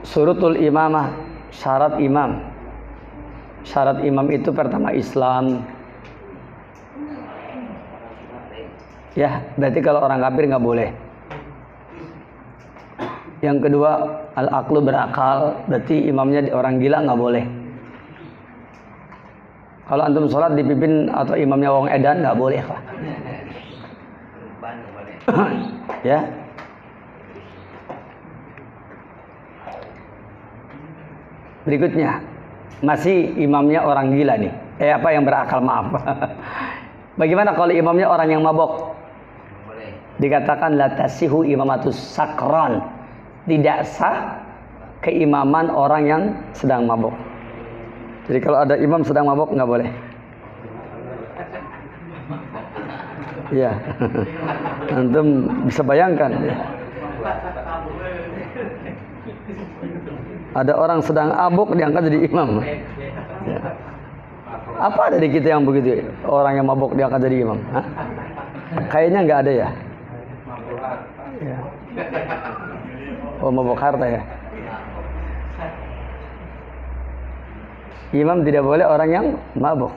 Surutul imamah, syarat imam. Syarat imam itu pertama Islam. Ya, berarti kalau orang kafir nggak boleh. Yang kedua, al-aqlu, berakal, berarti imamnya orang gila nggak boleh. Kalau antum sholat dipimpin atau imamnya wong edan nggak boleh lah. Ya. Berikutnya, masih imamnya orang gila nih. Apa yang berakal, maaf. Bagaimana kalau imamnya orang yang mabok? Dikatakan la tasihu imamatus sakran, tidak sah keimaman orang yang sedang mabok. Jadi kalau ada imam sedang mabok nggak boleh. Iya, antum bisa bayangkan. Ya. Ada orang sedang mabok diangkat jadi imam. Ya. Apa ada di kita yang begitu? Orang yang mabok diangkat jadi imam? Hah? Kayaknya nggak ada ya. Ya. Oh, mabok harta ya. Imam tidak boleh orang yang mabok.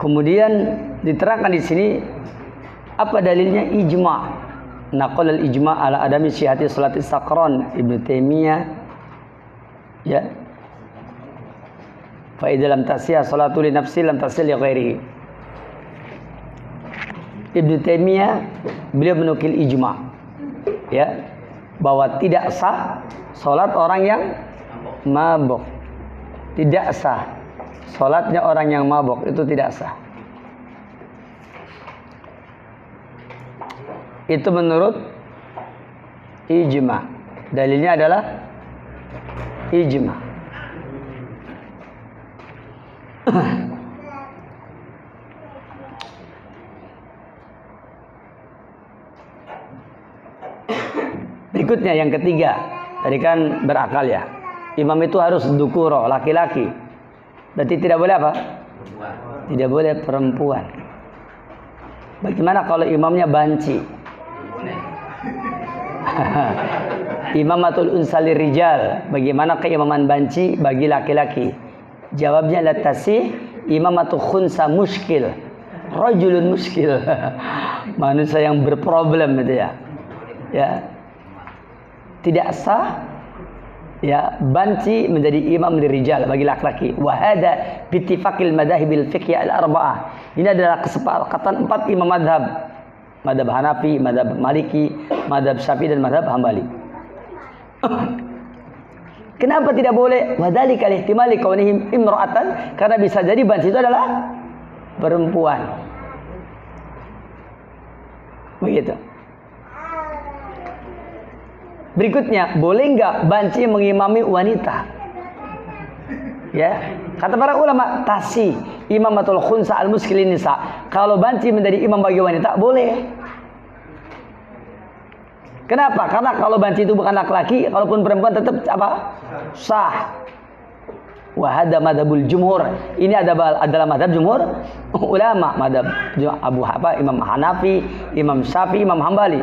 Kemudian diterangkan di sini apa dalilnya? Ijma'. Naqal al-ijma' ala adami syihati salati sakran Ibnu Taimiyah. Ya. Fa idza lam tasiyah salatu li nafsi lam tasil li ghairihi. Ibnu Taimiyah beliau menukil ijma', ya, bahwa tidak sah salat orang yang mabuk. Tidak sah salatnya orang yang mabuk, itu tidak sah. Itu menurut ijma'. Dalilnya adalah ijma'. Berikutnya yang ketiga, tadi kan berakal ya. Imam itu harus dzukuro, laki-laki. Berarti tidak boleh apa? Tidak boleh perempuan. Bagaimana kalau imamnya banci? Imamatul unsali rijal. Bagaimana keimaman banci bagi laki-laki? Jawabnya la tasih imamatu khunsa muskil. Rajulun muskil. Manusia yang berproblem itu ya. Ya. Tidak sah ya banci menjadi imam lirijal bagi laki-laki. Wa hada bi ittifaqil madhahibil fiqh al-arba'ah. Ini adalah kesepakatan 4 imam madhab. Madhab Hanafi, madhab Maliki, madhab Syafi'i dan madhab Hambali. Kenapa tidak boleh? Wadhalika lihtimali kaunihim imra'atan, karena bisa jadi banci itu adalah perempuan. Begitu. Berikutnya, boleh enggak banci mengimami wanita? Ya, kata para ulama, tasi imamatul khunsa al-muskilin nisa. Kalau banci menjadi imam bagi wanita, boleh. Kenapa? Karena kalau banci itu bukan laki-laki, kalaupun perempuan tetap apa? Sah. Wa hada madhabul jumhur. Ini adalah madhab jumhur ulama, madhab Abu Hanifa, Imam Hanafi, Imam Syafi'i, Imam Hambali.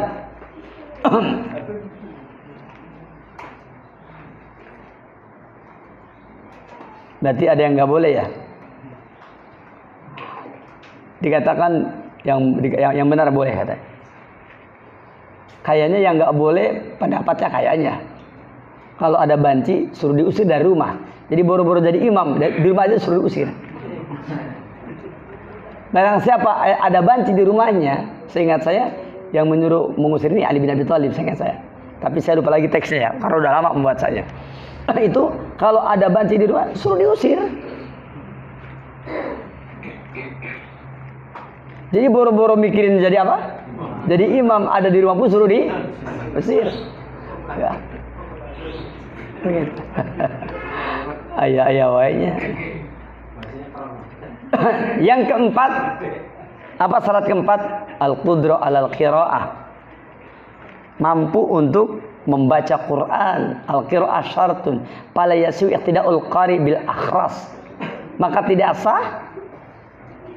Berarti ada yang nggak boleh ya? Dikatakan yang benar boleh katanya. Kayaknya yang nggak boleh pendapatnya kayaknya. Kalau ada banci suruh diusir dari rumah. Jadi boro-boro jadi imam di rumah aja suruh diusir. Barang siapa ada banci di rumahnya, seingat saya yang menyuruh mengusir ini Ali bin Abi Thalib, seingat saya. Tapi saya lupa lagi teksnya ya, karena udah lama membuat saya. Itu kalau ada banci di rumah suruh diusir. Jadi boro-boro mikirin jadi apa? Jadi imam ada di rumah pun suruh diusir. Ya. Ayah wainya. Yang keempat, apa syarat keempat? Al-qudra 'alal qiraah. Mampu untuk membaca Quran. Al-qiraah syartun fala yasiu iqtida'ul qari bil akhras. Maka tidak sah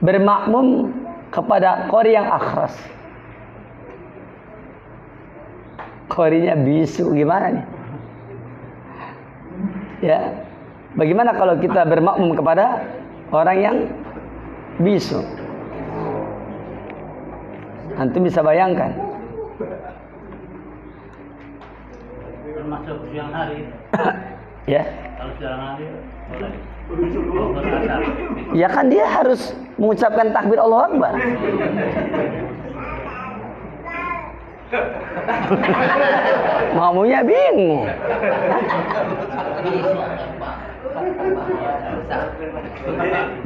bermakmum kepada qori yang akhras. Qorinya bisu, gimana nih? Ya, bagaimana kalau kita bermakmum kepada orang yang bisu? Antum bisa bayangkan. Termasuk siang hari. Ya. Kalau siang hari boleh. Ya kan dia harus mengucapkan takbir Allahu Akbar. Makmumnya bingung.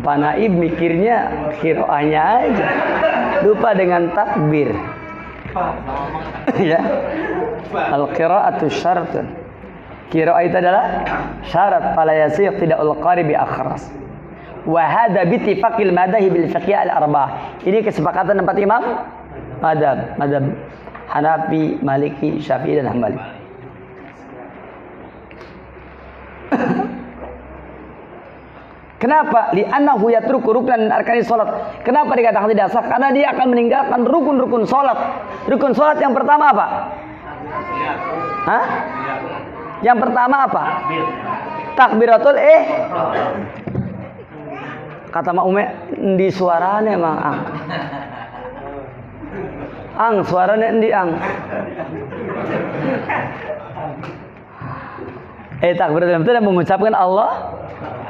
Pak Naib mikirnya kiroahnya aja, lupa dengan takbir. Ya, al-qira'atu syartun. Qira'ah itu adalah syarat, fala yasih tidak al-qari bi akhras. Wa hadha bi ittifaqil madhahib bil fiqh al-arba'ah. Ini kesepakatan empat imam madhab Hanafi, Maliki, Syafi'i dan Hambali. Kenapa? Li'annahu yatruku ruknan min arkani salat. Kenapa dikatakan tidak sah? Karena dia akan meninggalkan rukun-rukun salat. Rukun salat yang pertama apa? Hah? Yang pertama apa? Takbiratul kata Mak Ume di suarane Mang Ang suarane endi Ang? Takbiratul itu mengucapkan Allah.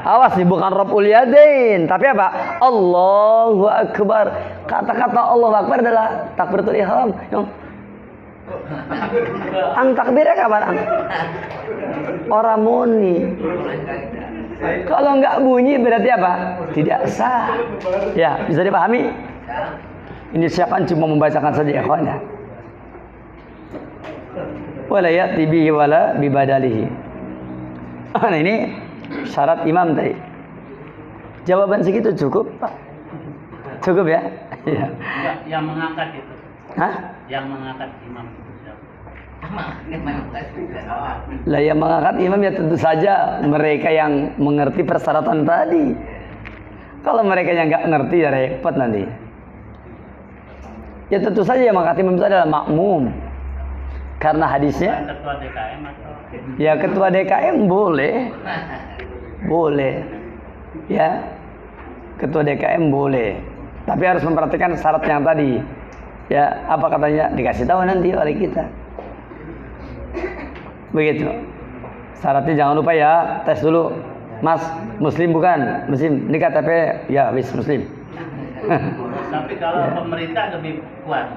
Awas nih, bukan Rabbul Yadain, tapi apa? Allahu Akbar. Kata-kata Allahu Akbar adalah takbiratul ihram. Ang takbirnya kapan Ang? Orang muni. Kalau nggak bunyi berarti apa? Tidak sah. Ya, bisa dipahami? Ini siapa cuma membacakan saja ikhwannya. Wala ya'ti bihi wala bibadalihi. Nah, ini syarat imam tadi. Jawaban segitu cukup, Pak? Cukup ya? Ya. Yang mengangkat itu. Hah? Yang mengangkat imam. Lah yang mengangkat imam ya tentu saja mereka yang mengerti persyaratan tadi. Kalau mereka yang nggak ngerti ya repot nanti. Ya tentu saja yang mengangkat imam itu adalah makmum. Karena hadisnya. Ketua DKM atau? Ya ketua DKM boleh. Boleh. Ya. Ketua DKM boleh. Tapi harus memperhatikan syarat yang tadi. Ya, apa katanya? Dikasih tahu nanti oleh kita. Begitu. Syaratnya jangan lupa ya, tes dulu. Mas, muslim bukan? Muslim. Ini KTP ya, wis muslim. Tapi kalau pemerintah lebih kuat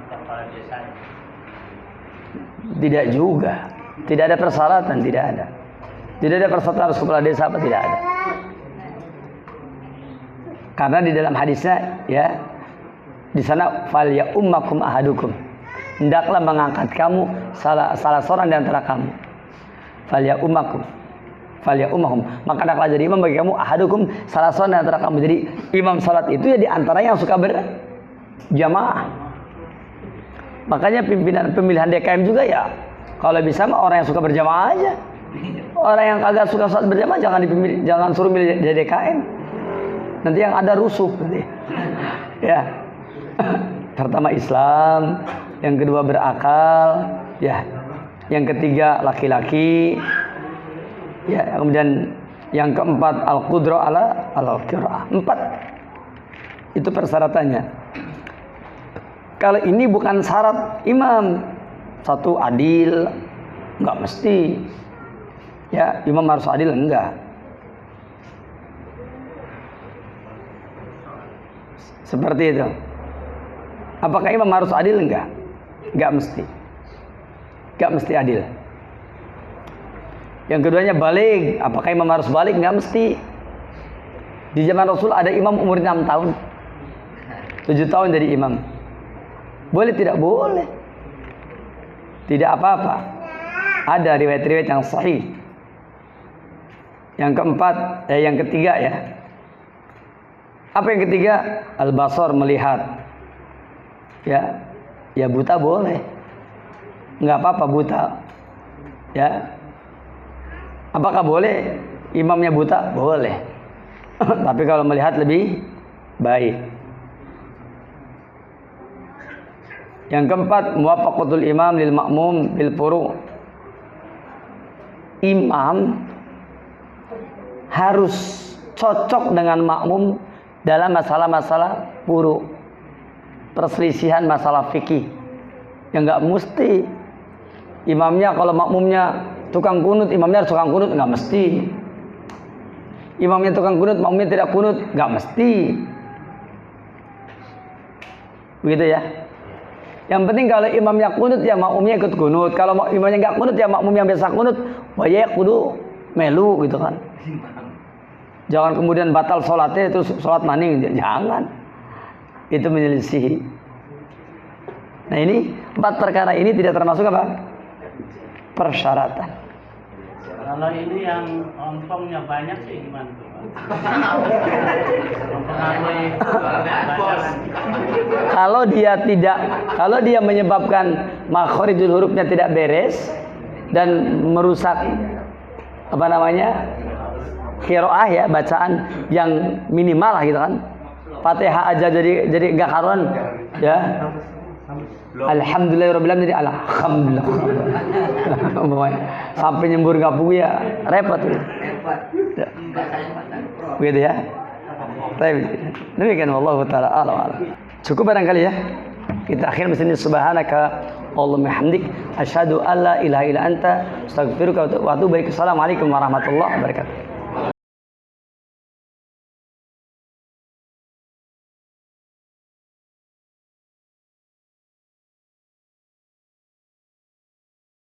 kepala desa. Tidak juga. Tidak ada persyaratan, tidak ada. Tidak ada persyaratan harus kepala desa apa tidak ada. Karena di dalam hadisnya ya, di sana fal ya ummakum ahadukum. Hendaklah mengangkat kamu salah seorang di antara kamu. Fal ya ummakum. Fal ya ummahum. Maka hendaklah jadi imam bagi kamu ahadukum, salah seorang di antara kamu. Jadi imam salat itu ya di antara yang suka berjamaah. Makanya pemilihan DKM juga ya, kalau bisa mah orang yang suka berjamaah aja. Orang yang kagak suka salat berjamaah jangan suruh milih DKM. Nanti yang ada rusuh nanti. Ya. Pertama Islam, yang kedua berakal, ya. Yang ketiga laki-laki. Ya, kemudian yang keempat al-qudrah ala al-qiraah. 4. Itu persyaratannya. Kalau ini bukan syarat imam. 1 adil, enggak mesti. Ya, imam harus adil enggak. Seperti itu. Apakah imam harus adil enggak? Enggak mesti. Enggak mesti adil. Yang keduanya balik. Apakah imam harus balik? Enggak mesti. Di zaman Rasul ada imam umur 6 tahun. 7 tahun jadi imam. Boleh tidak? Boleh. Tidak apa-apa. Ada riwayat-riwayat yang sahih. Yang keempat, yang ketiga ya. Apa yang ketiga? Al-basar, melihat. Ya, ya buta boleh. Enggak apa-apa buta. Ya. Apakah boleh imamnya buta? Boleh. Tapi kalau melihat lebih Baik. Yang keempat, muwafaqatul imam lil ma'mum bil furu'. Imam harus cocok dengan makmum dalam masalah-masalah furu', perselisihan masalah fikih. Yang enggak mesti imamnya, kalau makmumnya tukang kunut, imamnya harus tukang kunut, enggak mesti. Imamnya tukang kunut, makmumnya tidak kunut, enggak mesti. Begitu ya. Yang penting kalau imamnya kunut ya makmumnya ikut kunut. Kalau imamnya enggak kunut ya makmum yang biasa kunut, waya kudu melu gitu kan. Jangan kemudian batal sholatnya terus sholat maning, jangan. Itu menyelisihi. Nah ini 4 perkara ini tidak termasuk apa? Persyaratan. Kalau ini yang ompongnya banyak sih gimana tuh? Mempengaruhi bacaan. Kalau dia menyebabkan makhorijul hurufnya tidak beres dan merusak apa namanya? Qiraah ya, bacaan yang minimal lah gitu kan. Fatihah aja jadi enggak karuan ya. Alhamdulillahirabbil alamin, jadi alhamdulillah. Sampai nyembur gapu ya repot. Begitu ya. Baik. Demikian wallahu taala a'lam. Cukup barangkali ya. Kita akhir di sini, subhanaka Allahumma hamdik asyhadu alla ilaha illa anta astaghfiruka wa atubu ilaik. Assalamualaikum warahmatullahi wabarakatuh.